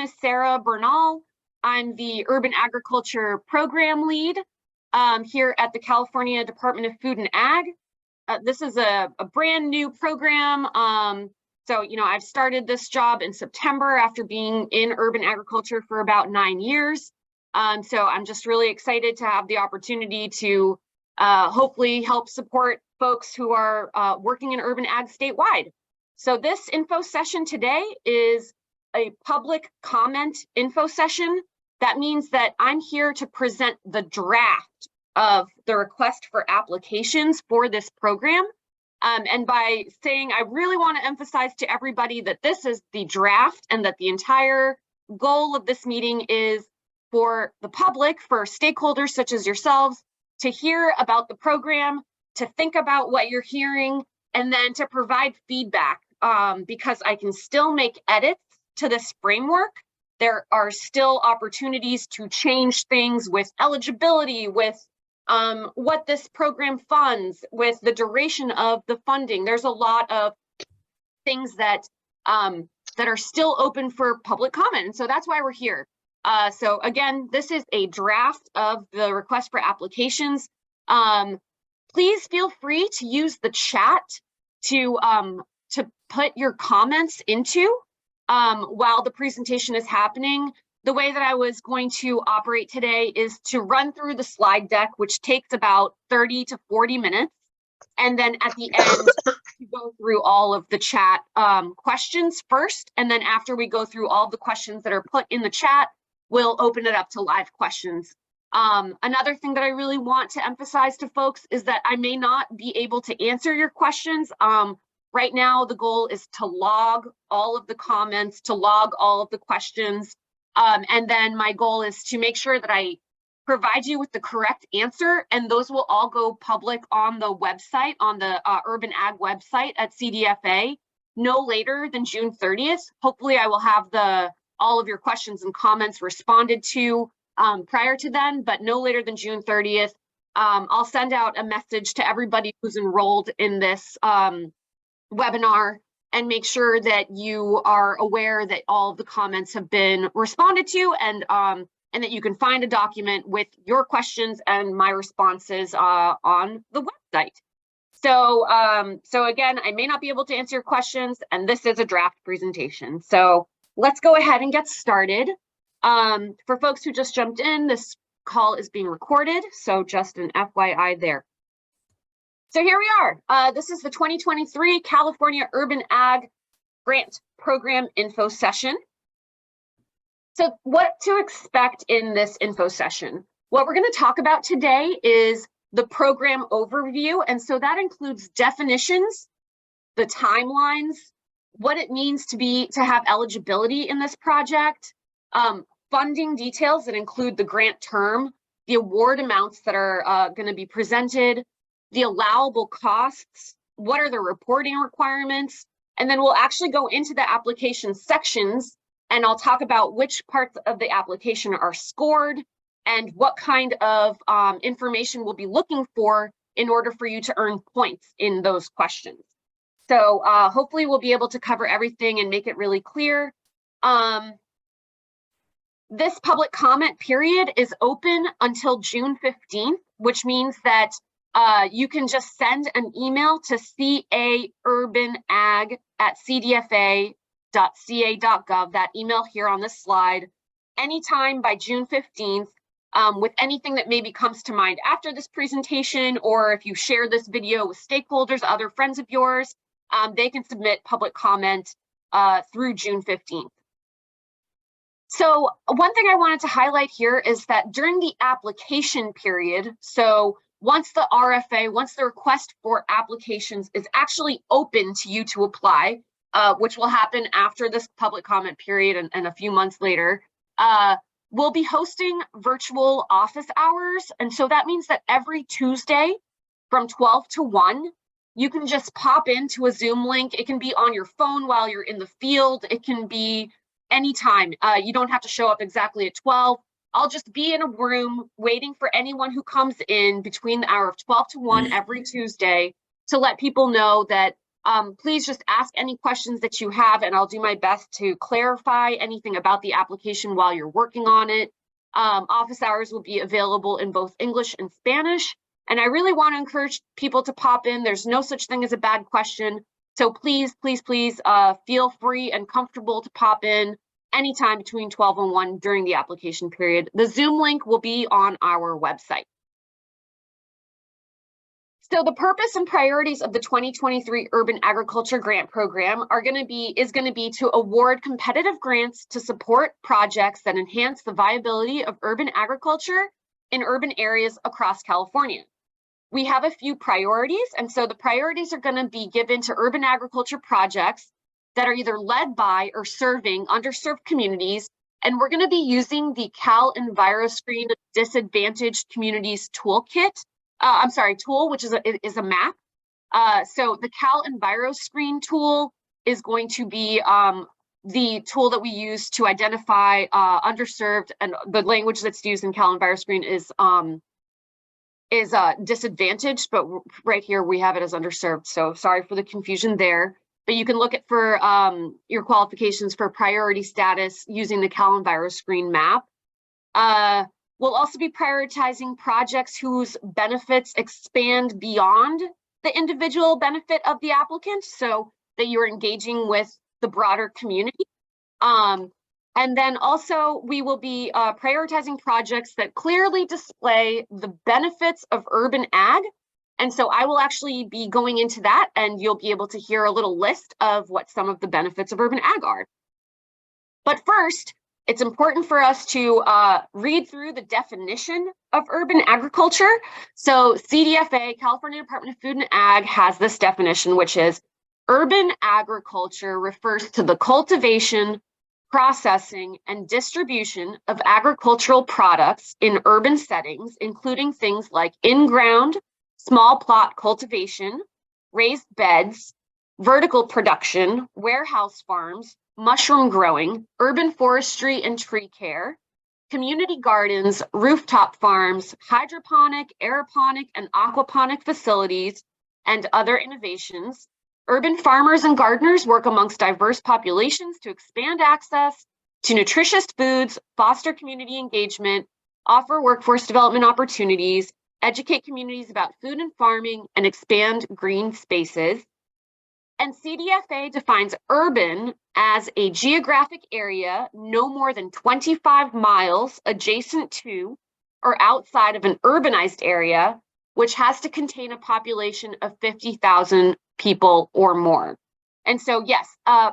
is Sarah Bernal. I'm the Urban Agriculture Program Lead here at the California Department of Food and Ag. This is a brand new program. So, I've started this job in September after being in urban agriculture for about 9 years. So I'm just really excited to have the opportunity to hopefully help support folks who are working in urban ag statewide. So this info session today is a public comment info session. That means that I'm here to present the draft of the request for applications for this program. And by saying, I really want to emphasize to everybody that this is the draft and that the entire goal of this meeting is for the public, for stakeholders such as yourselves, to hear about the program, to think about what you're hearing, and then to provide feedback, because I can still make edits to this framework. There are still opportunities to change things with eligibility, with what this program funds, with the duration of the funding. There's a lot of things that are still open for public comment. And so that's why we're here. So again, this is a draft of the request for applications. Please feel free to use the chat to put your comments into while the presentation is happening. The way that I was going to operate today is to run through the slide deck, which takes about 30 to 40 minutes. And then at the end, to go through all of the chat questions first. And then after we go through all the questions that are put in the chat, we'll open it up to live questions. Another thing that I really want to emphasize to folks is that I may not be able to answer your questions. Right now, the goal is to log all of the comments, to log all of the questions. And then my goal is to make sure that I provide you with the correct answer, and those will all go public on the website, on the Urban Ag website at CDFA, no later than June 30th. Hopefully I will have all of your questions and comments responded to prior to then, but no later than June 30th. I'll send out a message to everybody who's enrolled in this webinar and make sure that you are aware that all of the comments have been responded to, and that you can find a document with your questions and my responses on the website. So, so again, I may not be able to answer your questions, and this is a draft presentation. So let's go ahead and get started. For folks who just jumped in, this call is being recorded, so just an FYI there. So here we are. This is the 2023 California Urban Ag Grant Program Info Session. So what to expect in this info session? What we're going to talk about today is the program overview. And so that includes definitions, the timelines, what it means to have eligibility in this project, funding details that include the grant term, the award amounts that are going to be presented, the allowable costs, what are the reporting requirements, and then we'll actually go into the application sections, and I'll talk about which parts of the application are scored and what kind of information we'll be looking for in order for you to earn points in those questions. So hopefully we'll be able to cover everything and make it really clear. This public comment period is open until June 15th, which means that you can just send an email to caurbanag@cdfa.ca.gov, that email here on this slide, anytime by June 15th, with anything that maybe comes to mind after this presentation, or if you share this video with stakeholders, other friends of yours, they can submit public comment through June 15th. So one thing I wanted to highlight here is that during the application period, so once the RFA, once the request for applications is actually open to you to apply, which will happen after this public comment period and a few months later, we'll be hosting virtual office hours. And so that means that every Tuesday from 12 to 1, you can just pop into a Zoom link. It can be on your phone while you're in the field. It can be anytime. You don't have to show up exactly at 12. I'll just be in a room waiting for anyone who comes in between the hour of 12 to 1 every Tuesday to let people know that Please just ask any questions that you have, and I'll do my best to clarify anything about the application while you're working on it. Office hours will be available in both English and Spanish. And I really want to encourage people to pop in. There's no such thing as a bad question. So please, please, please feel free and comfortable to pop in anytime between 12 and 1 during the application period. The Zoom link will be on our website. So the purpose and priorities of the 2023 Urban Agriculture Grant Program is going to be to award competitive grants to support projects that enhance the viability of urban agriculture in urban areas across California. We have a few priorities, and so the priorities are going to be given to urban agriculture projects that are either led by or serving underserved communities, and we're going to be using the Cal EnviroScreen Disadvantaged Communities Toolkit. Tool, which is a map. So the Cal EnviroScreen tool is going to be the tool that we use to identify underserved, and the language that's used in Cal EnviroScreen is disadvantaged, but right here we have it as underserved. So sorry for the confusion there. But you can look at for your qualifications for priority status using the Cal EnviroScreen map. We'll also be prioritizing projects whose benefits expand beyond the individual benefit of the applicant, so that you're engaging with the broader community. And then also we will be prioritizing projects that clearly display the benefits of urban ag. And so I will actually be going into that, and you'll be able to hear a little list of what some of the benefits of urban ag are. But first, it's important for us to read through the definition of urban agriculture. So CDFA, California Department of Food and Ag, has this definition, which is urban agriculture refers to the cultivation, processing, and distribution of agricultural products in urban settings, including things like in-ground, small plot cultivation, raised beds, vertical production, warehouse farms, mushroom growing, urban forestry and tree care, community gardens, rooftop farms, hydroponic, aeroponic, and aquaponic facilities, and other innovations. Urban farmers and gardeners work amongst diverse populations to expand access to nutritious foods, foster community engagement, offer workforce development opportunities, educate communities about food and farming, and expand green spaces. And CDFA defines urban as a geographic area no more than 25 miles adjacent to or outside of an urbanized area, which has to contain a population of 50,000 people or more. And so, yes,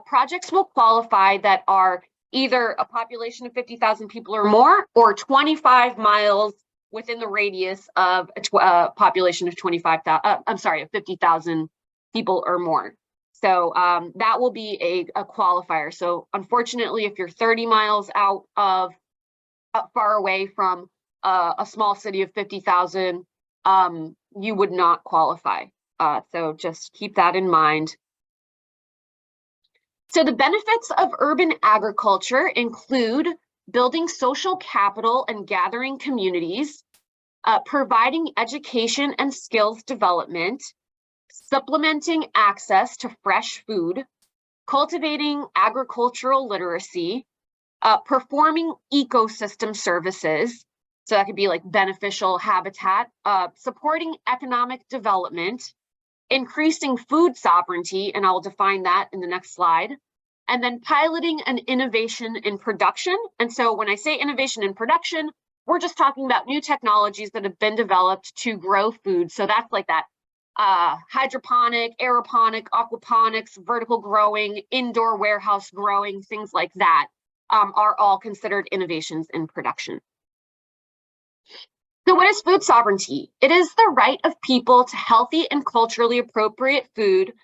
projects will qualify that are either a population of 50,000 people or more, or 25 miles within the radius of a population of 50,000 people or more. So that will be a qualifier. So unfortunately, if you're 30 miles out of far away from a small city of 50,000, you would not qualify. So just keep that in mind. So the benefits of urban agriculture include building social capital and gathering communities, providing education and skills development, supplementing access to fresh food, cultivating agricultural literacy, performing ecosystem services, so that could be like beneficial habitat, supporting economic development, increasing food sovereignty, and I'll define that in the next slide, and then piloting an innovation in production. And so when I say innovation in production, we're just talking about new technologies that have been developed to grow food. So that's like that hydroponic, aeroponic, aquaponics, vertical growing, indoor warehouse growing, things like that are all considered innovations in production. So what is food sovereignty? It is the right of people to healthy and culturally appropriate food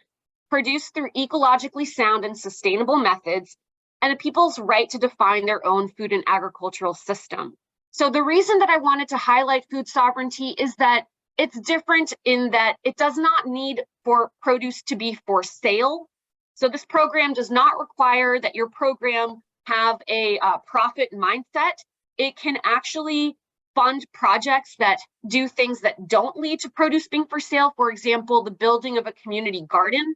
produced through ecologically sound and sustainable methods, and a people's right to define their own food and agricultural system. So the reason that I wanted to highlight food sovereignty is that it's different in that it does not need for produce to be for sale. So this program does not require that your program have a profit mindset. It can actually fund projects that do things that don't lead to produce being for sale. For example, the building of a community garden.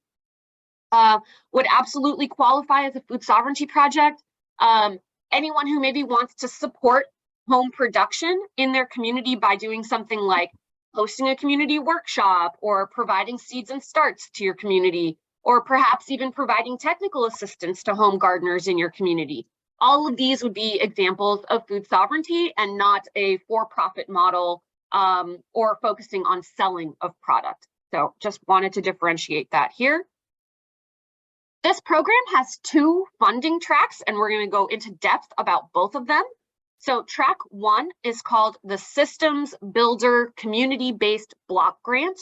would absolutely qualify as a food sovereignty project. Anyone who maybe wants to support home production in their community by doing something like hosting a community workshop or providing seeds and starts to your community, or perhaps even providing technical assistance to home gardeners in your community. All of these would be examples of food sovereignty and not a for-profit model or focusing on selling of product. So just wanted to differentiate that here. This program has 2 funding tracks, and we're going to go into depth about both of them. So track 1 is called the Systems Builder Community-Based Block Grant.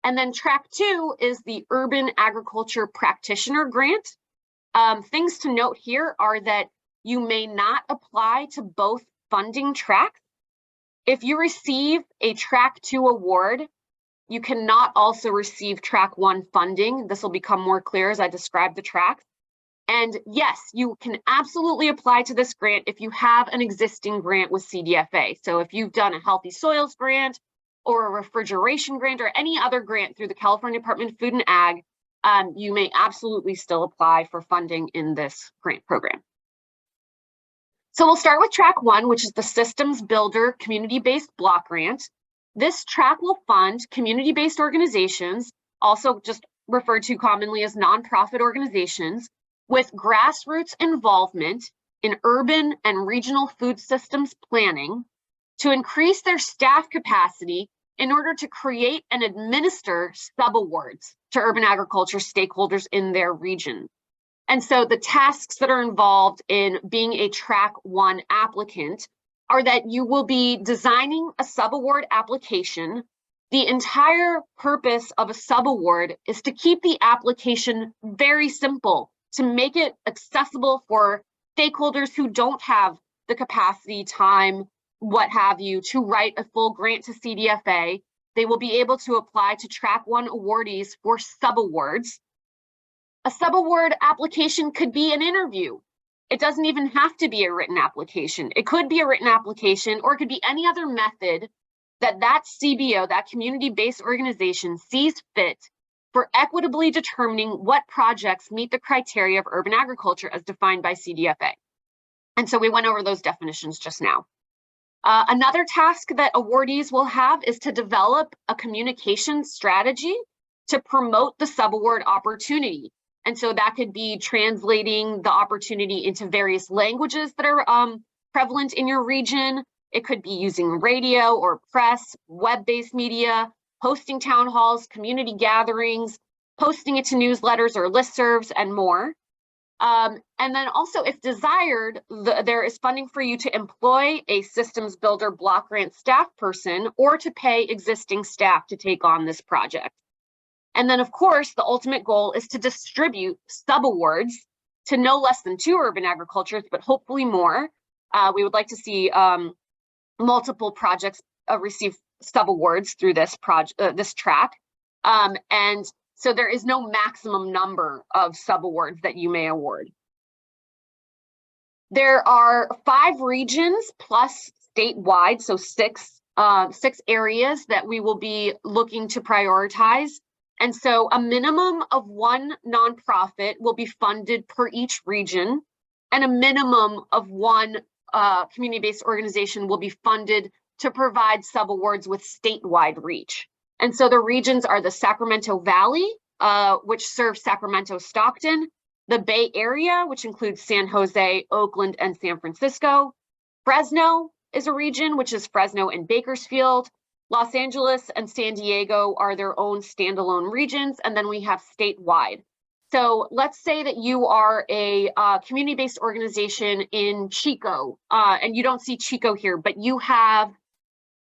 And then track 2 is the Urban Agriculture Practitioner Grant. Things to note here are that you may not apply to both funding tracks. If you receive a track 2 award, you cannot also receive track 1 funding. This will become more clear as I describe the tracks. And yes, you can absolutely apply to this grant if you have an existing grant with CDFA. So if you've done a Healthy Soils grant or a refrigeration grant or any other grant through the California Department of Food and Ag, you may absolutely still apply for funding in this grant program. So we'll start with track 1, which is the Systems Builder Community-Based Block Grant. This track will fund community-based organizations, also just referred to commonly as nonprofit organizations, with grassroots involvement in urban and regional food systems planning to increase their staff capacity in order to create and administer subawards to urban agriculture stakeholders in their region. And so the tasks that are involved in being a track 1 applicant are that you will be designing a subaward application. The entire purpose of a subaward is to keep the application very simple, to make it accessible for stakeholders who don't have the capacity, time, what have you, to write a full grant to CDFA. They will be able to apply to track 1 awardees for subawards. A subaward application could be an interview. It doesn't even have to be a written application. It could be a written application, or it could be any other method that CBO, that community-based organization, sees fit for equitably determining what projects meet the criteria of urban agriculture as defined by CDFA. And so we went over those definitions just now. Another task that awardees will have is to develop a communication strategy to promote the subaward opportunity. And so that could be translating the opportunity into various languages that are prevalent in your region. It could be using radio or press, web-based media, hosting town halls, community gatherings, posting it to newsletters or listservs, and more. And then also, if desired, there is funding for you to employ a systems builder block grant staff person or to pay existing staff to take on this project. And then, of course, the ultimate goal is to distribute subawards to no less than 2 urban agricultures, but hopefully more. We would like to see multiple projects receive subawards through this this track. And so there is no maximum number of subawards that you may award. There are 5 regions plus statewide, so 6 areas that we will be looking to prioritize. And so a minimum of 1 nonprofit will be funded per each region, and a minimum of 1 community-based organization will be funded to provide subawards with statewide reach. And so the regions are the Sacramento Valley, which serves Sacramento, Stockton, the Bay Area, which includes San Jose, Oakland, and San Francisco. Fresno is a region, which is Fresno and Bakersfield. Los Angeles and San Diego are their own standalone regions, and then we have statewide. So let's say that you are a community-based organization in Chico, and you don't see Chico here, but you have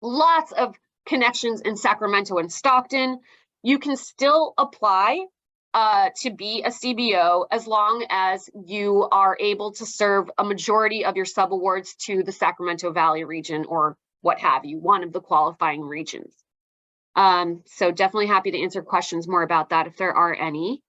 lots of connections in Sacramento and Stockton. You can still apply to be a CBO as long as you are able to serve a majority of your subawards to the Sacramento Valley region or what have you, one of the qualifying regions. So definitely happy to answer questions more about that if there are any.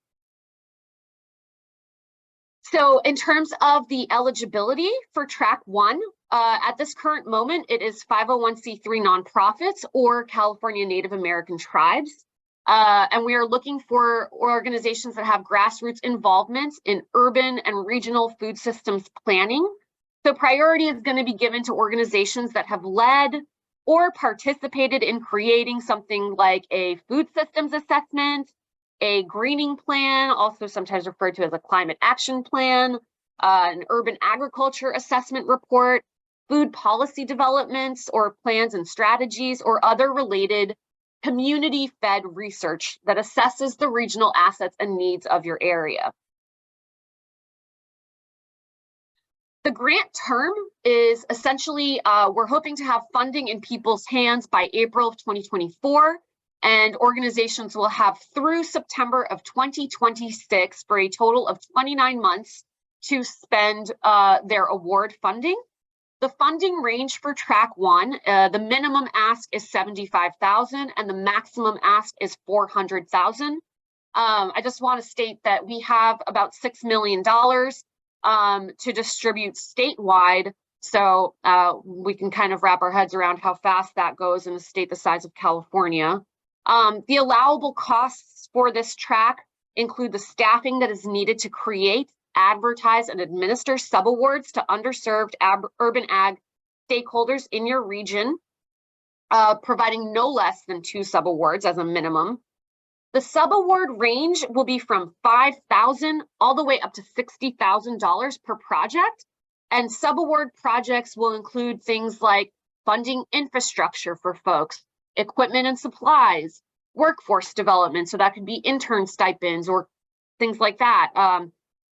So in terms of the eligibility for track 1, at this current moment, it is 501c3 nonprofits or California Native American tribes. And we are looking for organizations that have grassroots involvement in urban and regional food systems planning. So priority is going to be given to organizations that have led or participated in creating something like a food systems assessment, a greening plan, also sometimes referred to as a climate action plan, an urban agriculture assessment report, food policy developments or plans and strategies, or other related community-fed research that assesses the regional assets and needs of your area. The grant term is essentially, we're hoping to have funding in people's hands by April of 2024, and organizations will have through September of 2026 for a total of 29 months to spend their award funding. The funding range for track one, the minimum ask is $75,000 and the maximum ask is $400,000. I just want to state that we have about $6 million to distribute statewide, so we can kind of wrap our heads around how fast that goes in a state the size of California. The allowable costs for this track include the staffing that is needed to create, advertise, and administer subawards to underserved urban ag stakeholders in your region, providing no less than 2 subawards as a minimum. The subaward range will be from $5,000 all the way up to $60,000 per project. And subaward projects will include things like funding infrastructure for folks, equipment and supplies, workforce development, so that could be intern stipends or things like that.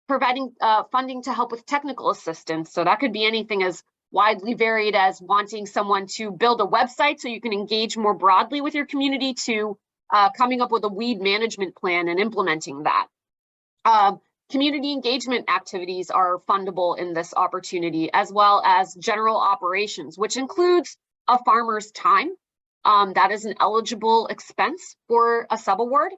Providing funding to help with technical assistance, so that could be anything as widely varied as wanting someone to build a website so you can engage more broadly with your community, to coming up with a weed management plan and implementing that. Community engagement activities are fundable in this opportunity, as well as general operations, which includes a farmer's time. That is an eligible expense for a subaward.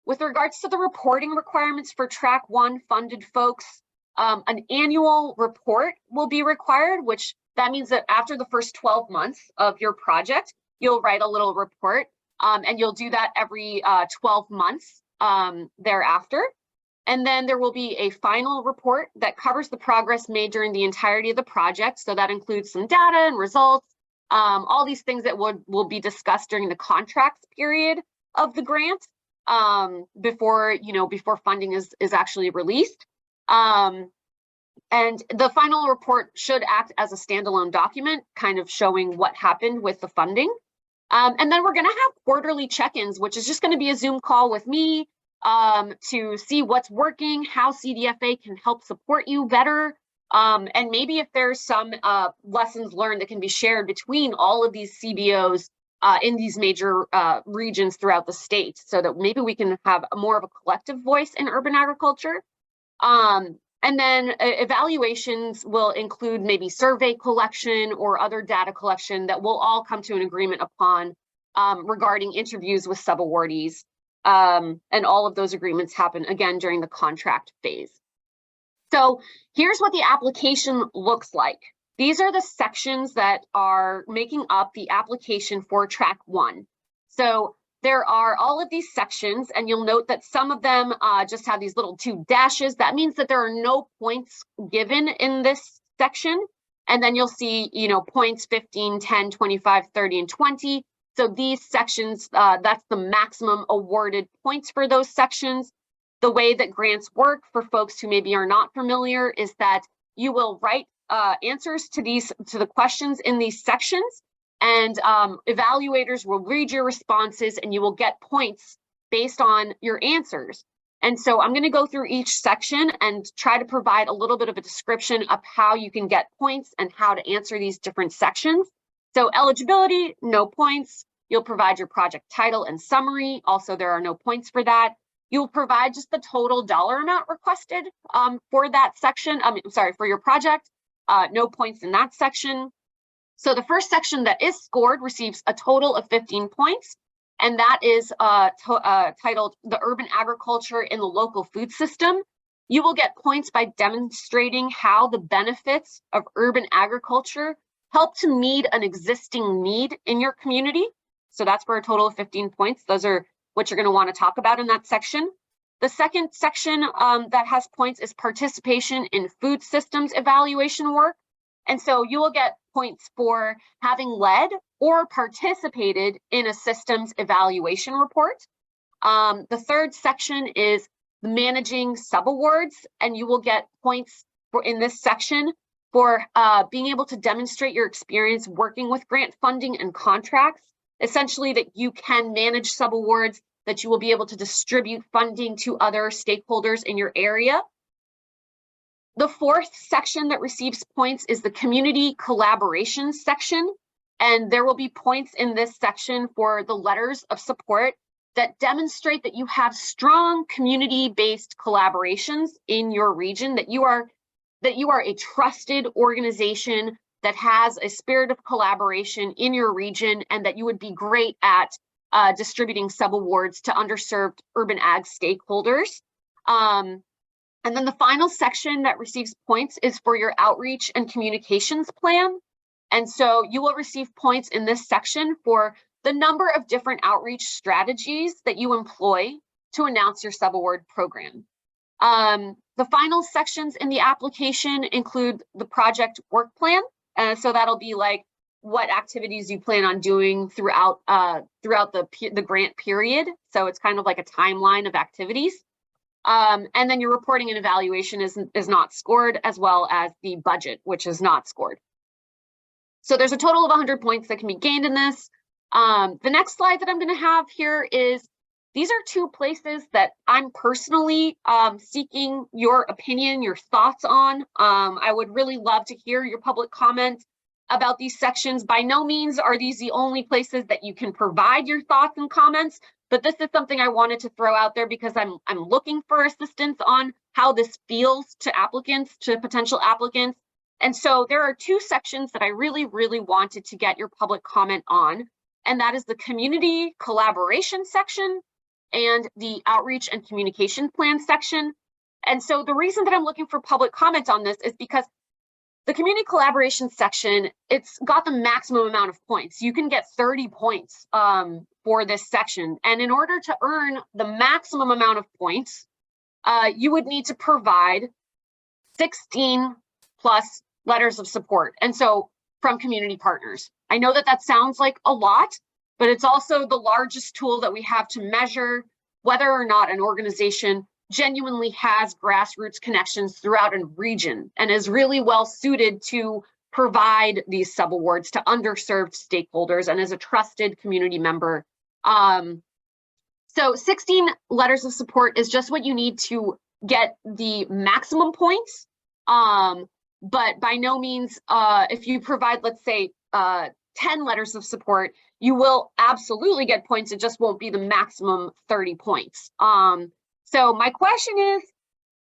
With regards to the reporting requirements for track one funded folks, an annual report will be required, which that means that after the first 12 months of your project, you'll write a little report, and you'll do that every 12 months thereafter. And then there will be a final report that covers the progress made during the entirety of the project. So that includes some data and results, all these things that will be discussed during the contract period of the grant, before funding is actually released. And the final report should act as a standalone document, kind of showing what happened with the funding. And then we're going to have quarterly check-ins, which is just going to be a Zoom call with me to see what's working, how CDFA can help support you better, and maybe if there's some lessons learned that can be shared between all of these CBOs in these major regions throughout the state, so that maybe we can have more of a collective voice in urban agriculture. And then evaluations will include maybe survey collection or other data collection that we'll all come to an agreement upon regarding interviews with subawardees. And all of those agreements happen again during the contract phase. So here's what the application looks like. These are the sections that are making up the application for track one. So there are all of these sections, and you'll note that some of them just have these little 2 dashes. That means that there are no points given in this section. And then you'll see, points 15, 10, 25, 30, and 20. So these sections, that's the maximum awarded points for those sections. The way that grants work, for folks who maybe are not familiar, is that you will write answers to the questions in these sections, and evaluators will read your responses, and you will get points based on your answers. And so I'm going to go through each section and try to provide a little bit of a description of how you can get points and how to answer these different sections. So eligibility, no points. You'll provide your project title and summary. Also, there are no points for that. You'll provide just the total dollar amount requested for that section. For your project. No points in that section. So the first section that is scored receives a total of 15 points, and that is titled The Urban Agriculture in the Local Food System. You will get points by demonstrating how the benefits of urban agriculture help to meet an existing need in your community. So that's for a total of 15 points. Those are what you're going to want to talk about in that section. The second section that has points is participation in food systems evaluation work. And so you will get points for having led or participated in a systems evaluation report. The third section is managing subawards, and you will get points for in this section for being able to demonstrate your experience working with grant funding and contracts, essentially that you can manage subawards, that you will be able to distribute funding to other stakeholders in your area. The fourth section that receives points is the community collaboration section, and there will be points in this section for the letters of support that demonstrate that you have strong community-based collaborations in your region, that you are a trusted organization that has a spirit of collaboration in your region, and that you would be great at distributing subawards to underserved urban ag stakeholders. And then the final section that receives points is for your outreach and communications plan. And so you will receive points in this section for the number of different outreach strategies that you employ to announce your subaward program. The final sections in the application include the project work plan. So that'll be like what activities you plan on doing throughout the grant period. So it's kind of like a timeline of activities. And then your reporting and evaluation is not scored, as well as the budget, which is not scored. So there's a total of 100 points that can be gained in this. The next slide that I'm going to have here is, these are two places that I'm personally seeking your opinion, your thoughts on. I would really love to hear your public comment about these sections. By no means are these the only places that you can provide your thoughts and comments, but this is something I wanted to throw out there because I'm looking for assistance on how this feels to applicants, to potential applicants. And so there are two sections that I really, really wanted to get your public comment on, and that is the community collaboration section and the outreach and communication plan section. And so the reason that I'm looking for public comment on this is because the community collaboration section, it's got the maximum amount of points. You can get 30 points for this section. And in order to earn the maximum amount of points, you would need to provide 16 plus letters of support. And so from community partners. I know that that sounds like a lot, but it's also the largest tool that we have to measure whether or not an organization genuinely has grassroots connections throughout a region and is really well suited to provide these subawards to underserved stakeholders and as a trusted community member. So 16 letters of support is just what you need to get the maximum points. But by no means, if you provide, let's say, 10 letters of support, you will absolutely get points. It just won't be the maximum 30 points. So my question is,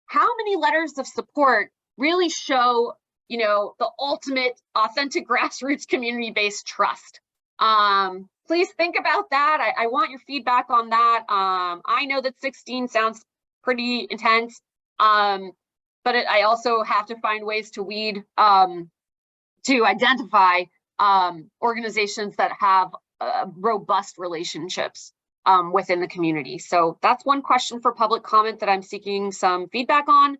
how many letters of support really show, the ultimate authentic grassroots community-based trust? Please think about that. I want your feedback on that. I know that 16 sounds pretty intense, but I also have to find ways to weed, to identify organizations that have robust relationships within the community. So that's one question for public comment that I'm seeking some feedback on.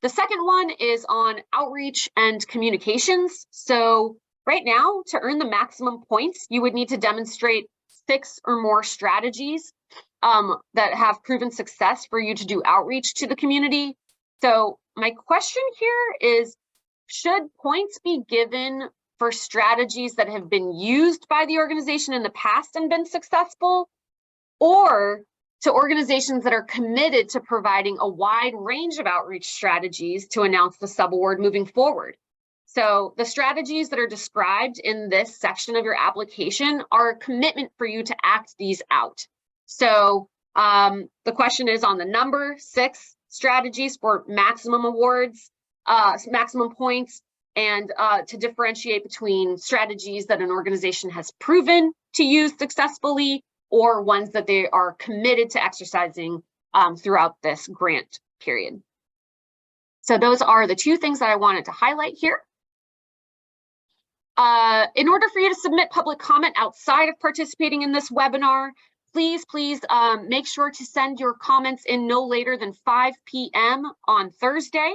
The second one is on outreach and communications. So right now, to earn the maximum points, you would need to demonstrate 6 or more strategies that have proven success for you to do outreach to the community. So my question here is, should points be given for strategies that have been used by the organization in the past and been successful, or to organizations that are committed to providing a wide range of outreach strategies to announce the subaward moving forward? So the strategies that are described in this section of your application are a commitment for you to act these out. So the question is on the number 6 strategies for maximum awards, maximum points, and to differentiate between strategies that an organization has proven to use successfully or ones that they are committed to exercising throughout this grant period. So those are the 2 things that I wanted to highlight here. In order for you to submit public comment outside of participating in this webinar, please make sure to send your comments in no later than 5 p.m. on Thursday.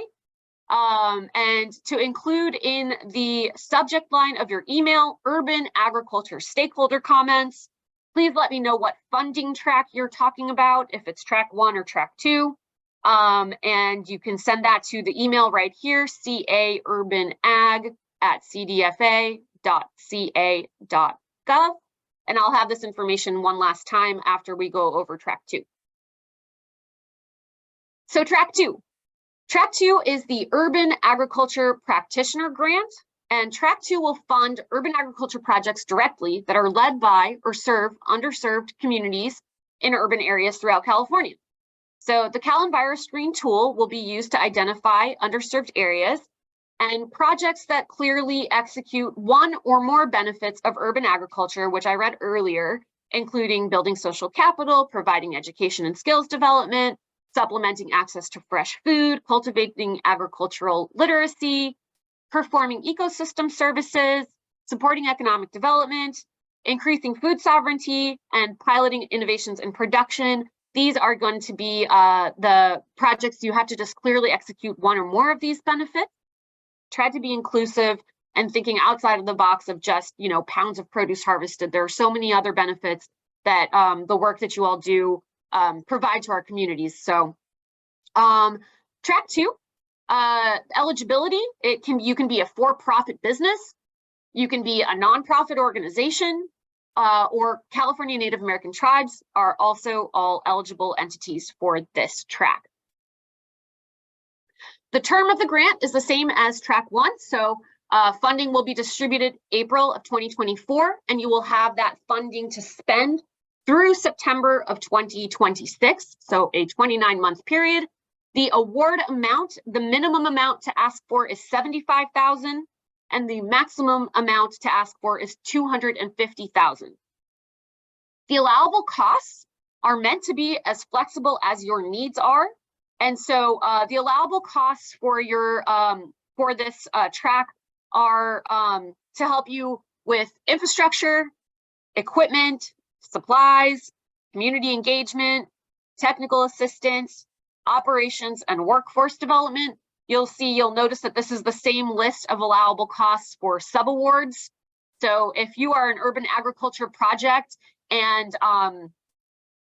And to include in the subject line of your email, urban agriculture stakeholder comments. Please let me know what funding track you're talking about, if it's track 1 or track 2. And you can send that to the email right here, caurbanag@cdfa.ca.gov. And I'll have this information one last time after we go over track 2. So track 2. Track 2 is the Urban Agriculture Practitioner Grant, and track 2 will fund urban agriculture projects directly that are led by or serve underserved communities in urban areas throughout California. So the Cal Enviro Screen tool will be used to identify underserved areas and projects that clearly execute one or more benefits of urban agriculture, which I read earlier, including building social capital, providing education and skills development, supplementing access to fresh food, cultivating agricultural literacy, performing ecosystem services, supporting economic development, increasing food sovereignty, and piloting innovations in production. These are going to be the projects you have to just clearly execute one or more of these benefits. Try to be inclusive and thinking outside of the box of just, pounds of produce harvested. There are so many other benefits that the work that you all do provide to our communities. So track 2, eligibility, you can be a for-profit business, you can be a nonprofit organization, or California Native American tribes are also all eligible entities for this track. The term of the grant is the same as track 1, so funding will be distributed April of 2024, and you will have that funding to spend through September of 2026, so a 29-month period. The award amount, the minimum amount to ask for is $75,000, and the maximum amount to ask for is $250,000. The allowable costs are meant to be as flexible as your needs are, and so the allowable costs for your for this track are to help you with infrastructure, equipment, supplies, community engagement, technical assistance, operations, and workforce development. You'll notice that this is the same list of allowable costs for subawards. So if you are an urban agriculture project and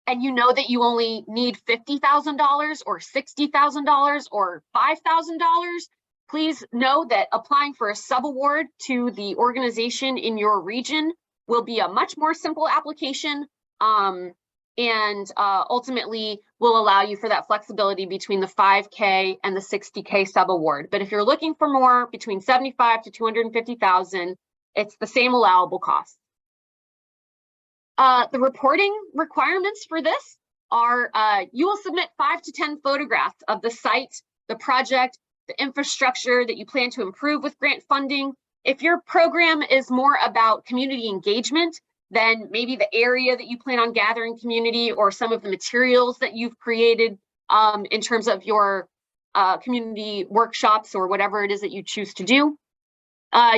you know that you only need $50,000 or $60,000 or $5,000, please know that applying for a subaward to the organization in your region will be a much more simple application and ultimately will allow you for that flexibility between the 5K and the 60K subaward. But if you're looking for more, between 75 to 250,000, it's the same allowable cost. The reporting requirements for this are you will submit 5 to 10 photographs of the site, the project, the infrastructure that you plan to improve with grant funding. If your program is more about community engagement, then maybe the area that you plan on gathering community or some of the materials that you've created in terms of your community workshops or whatever it is that you choose to do.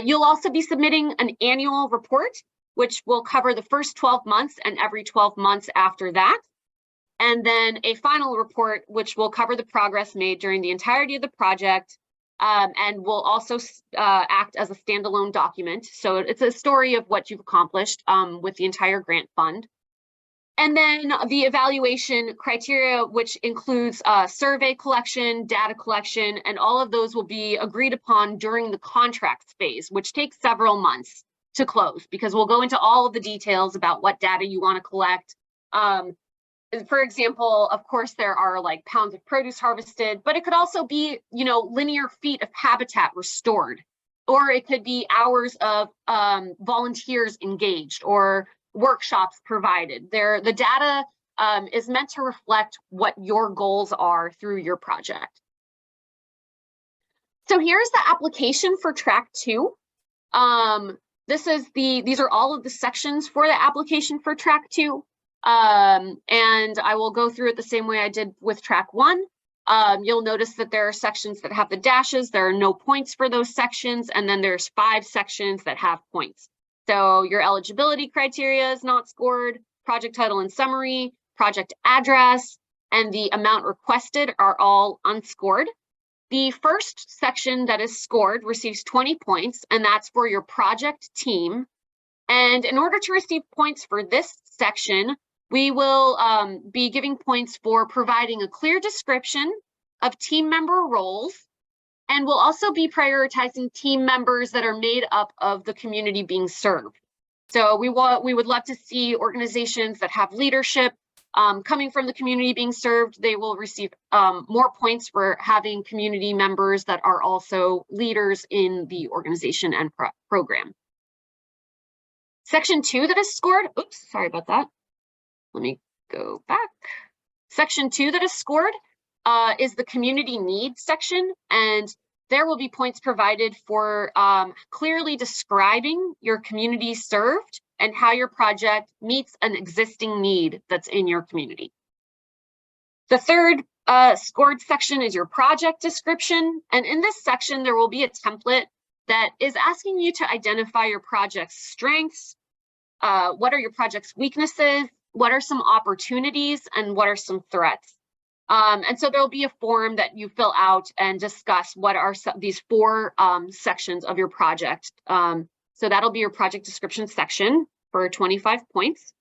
You'll also be submitting an annual report, which will cover the first 12 months and every 12 months after that. And then a final report, which will cover the progress made during the entirety of the project and will also act as a standalone document. So it's a story of what you've accomplished with the entire grant fund. And then the evaluation criteria, which includes survey collection, data collection, and all of those will be agreed upon during the contracts phase, which takes several months to close, because we'll go into all of the details about what data you want to collect. For example, of course, there are like pounds of produce harvested, but it could also be, linear feet of habitat restored, or it could be hours of volunteers engaged or workshops provided. The data is meant to reflect what your goals are through your project. So here's the application for track 2. These are all of the sections for the application for track 2. And I will go through it the same way I did with track 1. You'll notice that there are sections that have the dashes. There are no points for those sections. And then there's 5 sections that have points. So your eligibility criteria is not scored, project title and summary, project address, and the amount requested are all unscored. The first section that is scored receives 20 points, and that's for your project team. And in order to receive points for this section, we will be giving points for providing a clear description of team member roles, and we'll also be prioritizing team members that are made up of the community being served. So we would love to see organizations that have leadership coming from the community being served. They will receive more points for having community members that are also leaders in the organization and program. Section 2 that is scored, oops, sorry about that. Let me go back. Section 2 that is scored is the community needs section, and there will be points provided for clearly describing your community served and how your project meets an existing need that's in your community. The third scored section is your project description, and in this section there will be a template that is asking you to identify your project's strengths, what are your project's weaknesses, what are some opportunities, and what are some threats. And so there'll be a form that you fill out and discuss what are these 4 sections of your project. So that'll be your project description section for 25 points.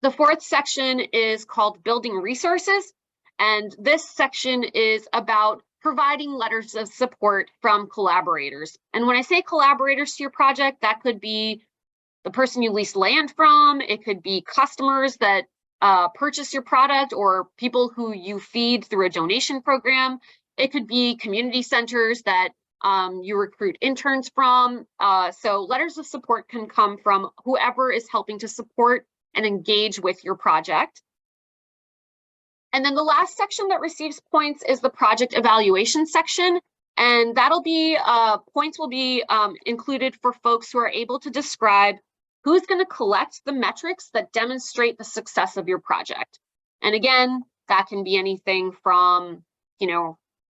The 4th section is called building resources. And this section is about providing letters of support from collaborators. And when I say collaborators to your project, that could be the person you lease land from, it could be customers that purchase your product, or people who you feed through a donation program. It could be community centers that you recruit interns from. So letters of support can come from whoever is helping to support and engage with your project. And then the last section that receives points is the project evaluation section. And that'll be, points will be included for folks who are able to describe who's going to collect the metrics that demonstrate the success of your project. And again, that can be anything from,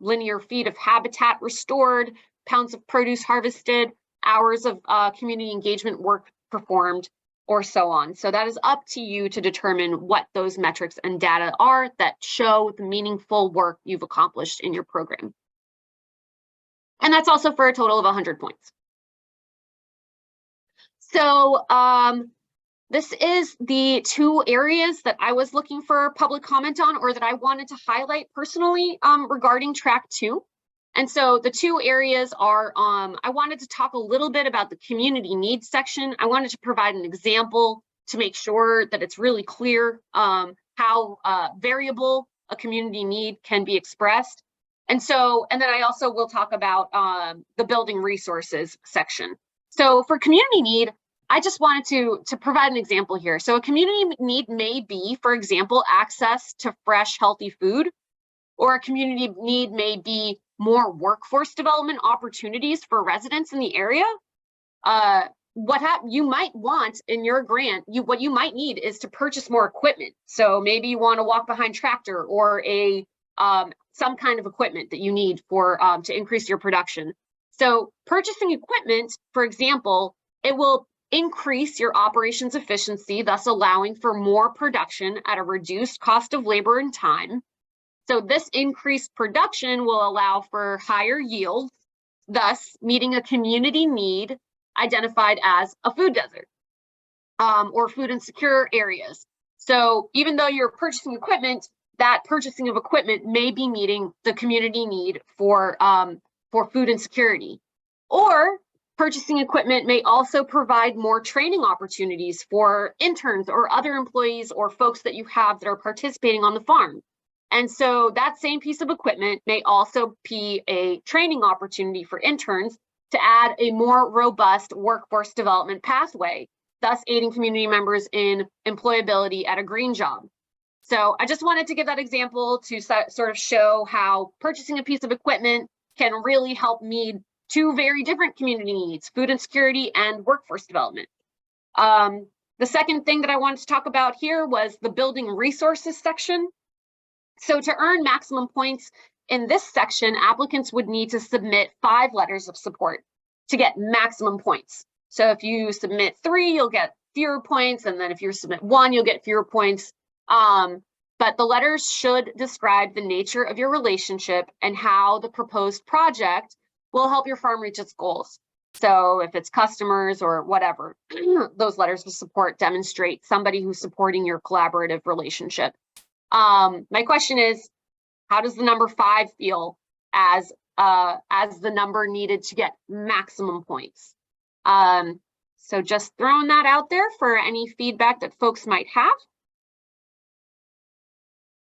linear feet of habitat restored, pounds of produce harvested, hours of community engagement work performed, or so on. So that is up to you to determine what those metrics and data are that show the meaningful work you've accomplished in your program. And that's also for a total of 100 points. So this is the 2 areas that I was looking for public comment on, or that I wanted to highlight personally regarding track 2. And so the 2 areas are, I wanted to talk a little bit about the community needs section. I wanted to provide an example to make sure that it's really clear how variable a community need can be expressed. And then I also will talk about the building resources section. So for community need, I just wanted to provide an example here. So a community need may be, for example, access to fresh, healthy food, or a community need may be more workforce development opportunities for residents in the area. You might want in your grant, what you might need is to purchase more equipment. So maybe you want a walk behind tractor or a some kind of equipment that you need for to increase your production. So purchasing equipment, for example, it will increase your operations efficiency, thus allowing for more production at a reduced cost of labor and time. So this increased production will allow for higher yields, thus meeting a community need identified as a food desert or food insecure areas. So even though you're purchasing equipment, that purchasing of equipment may be meeting the community need for food insecurity. Or purchasing equipment may also provide more training opportunities for interns or other employees or folks that you have that are participating on the farm. And so that same piece of equipment may also be a training opportunity for interns to add a more robust workforce development pathway, thus aiding community members in employability at a green job. So I just wanted to give that example to sort of show how purchasing a piece of equipment can really help meet 2 very different community needs, food insecurity and workforce development. The second thing that I wanted to talk about here was the building resources section. So to earn maximum points in this section, applicants would need to submit 5 letters of support to get maximum points. So if you submit 3, you'll get fewer points, and then if you submit 1, you'll get fewer points. But the letters should describe the nature of your relationship and how the proposed project will help your farm reach its goals. So if it's customers or whatever, those letters of support demonstrate somebody who's supporting your collaborative relationship. My question is, how does the number 5 feel as the number needed to get maximum points? So just throwing that out there for any feedback that folks might have.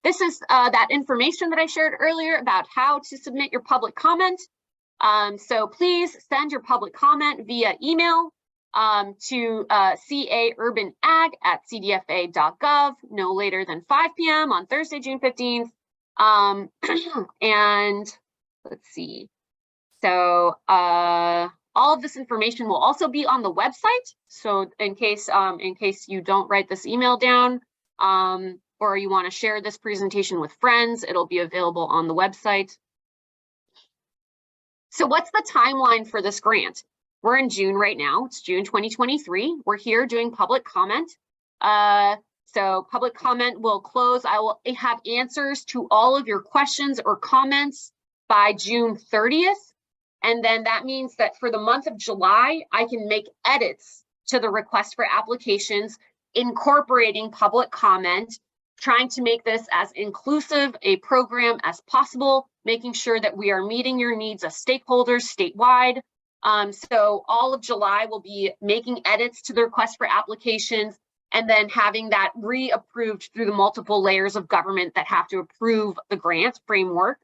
This is that information that I shared earlier about how to submit your public comment. So please send your public comment via email to caurbanag@cdfa.gov no later than 5 p.m. on Thursday, June 15th. And let's see. So all of this information will also be on the website. So in case you don't write this email down, or you want to share this presentation with friends, it'll be available on the website. So what's the timeline for this grant? We're in June right now. It's June 2023. We're here doing public comment. So public comment will close. I will have answers to all of your questions or comments by June 30th. And then that means that for the month of July, I can make edits to the request for applications, incorporating public comment, trying to make this as inclusive a program as possible, making sure that we are meeting your needs as stakeholders statewide. So all of July will be making edits to the request for applications and then having that re-approved through the multiple layers of government that have to approve the grant framework.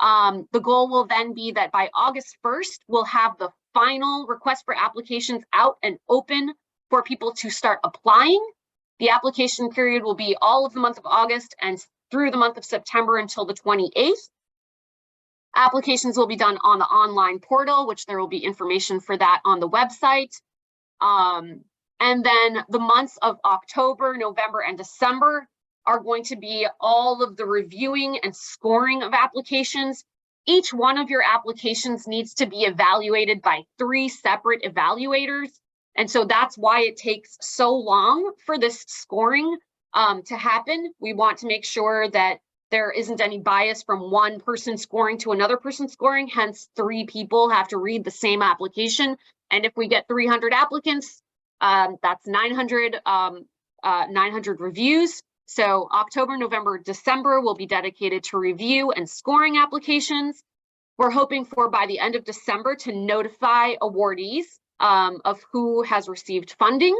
The goal will then be that by August 1st, we'll have the final request for applications out and open for people to start applying. The application period will be all of the month of August and through the month of September until the 28th. Applications will be done on the online portal, which there will be information for that on the website. And then the months of October, November, and December are going to be all of the reviewing and scoring of applications. Each one of your applications needs to be evaluated by 3 separate evaluators. And so that's why it takes so long for this scoring to happen. We want to make sure that there isn't any bias from one person scoring to another person scoring, hence 3 people have to read the same application. And if we get 300 applicants, that's 900 reviews. So October, November, December will be dedicated to review and scoring applications. We're hoping for by the end of December to notify awardees of who has received funding.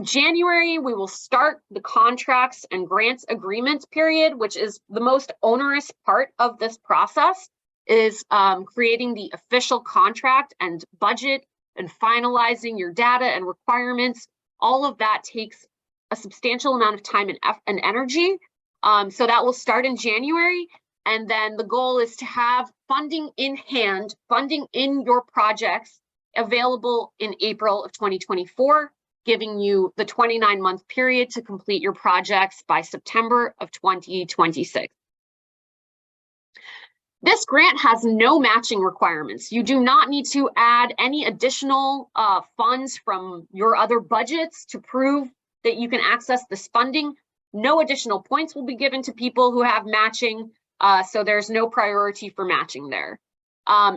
January, we will start the contracts and grants agreements period, which is the most onerous part of this process, is creating the official contract and budget and finalizing your data and requirements. All of that takes a substantial amount of time and energy. So that will start in January. And then the goal is to have funding in hand, funding in your projects available in April of 2024, giving you the 29-month period to complete your projects by September of 2026. This grant has no matching requirements. You do not need to add any additional funds from your other budgets to prove that you can access this funding. No additional points will be given to people who have matching, so there's no priority for matching there.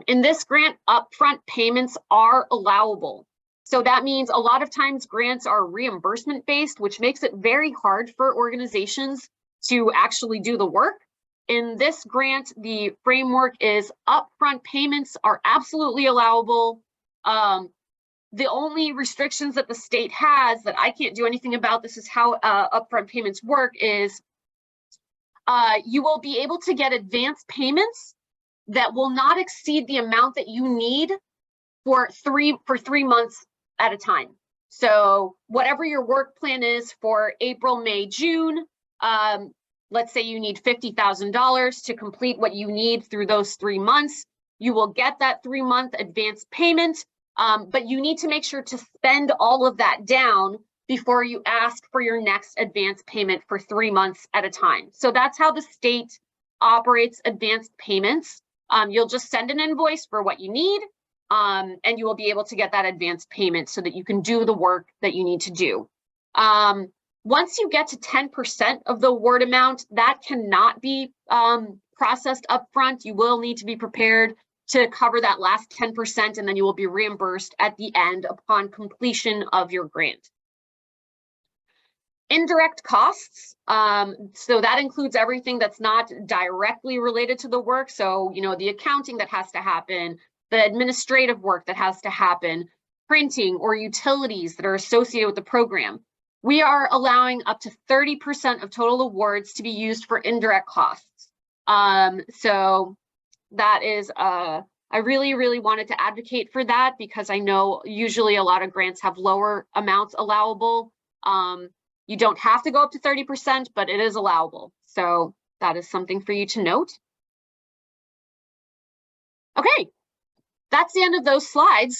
In this grant, upfront payments are allowable. So that means a lot of times grants are reimbursement based, which makes it very hard for organizations to actually do the work. In this grant, the framework is upfront payments are absolutely allowable. The only restrictions that the state has that I can't do anything about, this is how upfront payments work, is you will be able to get advance payments that will not exceed the amount that you need for 3 months at a time. So whatever your work plan is for April, May, June, let's say you need $50,000 to complete what you need through those 3 months, you will get that 3-month advance payment, but you need to make sure to spend all of that down before you ask for your next advance payment for 3 months at a time. So that's how the state operates advanced payments. You'll just send an invoice for what you need, and you will be able to get that advance payment so that you can do the work that you need to do. Once you get to 10% of the award amount, that cannot be processed upfront. You will need to be prepared to cover that last 10%, and then you will be reimbursed at the end upon completion of your grant. Indirect costs, so that includes everything that's not directly related to the work. So, the accounting that has to happen, the administrative work that has to happen, printing or utilities that are associated with the program. We are allowing up to 30% of total awards to be used for indirect costs. So that is, I really, really wanted to advocate for that because I know usually a lot of grants have lower amounts allowable. You don't have to go up to 30%, but it is allowable. So that is something for you to note. Okay, that's the end of those slides.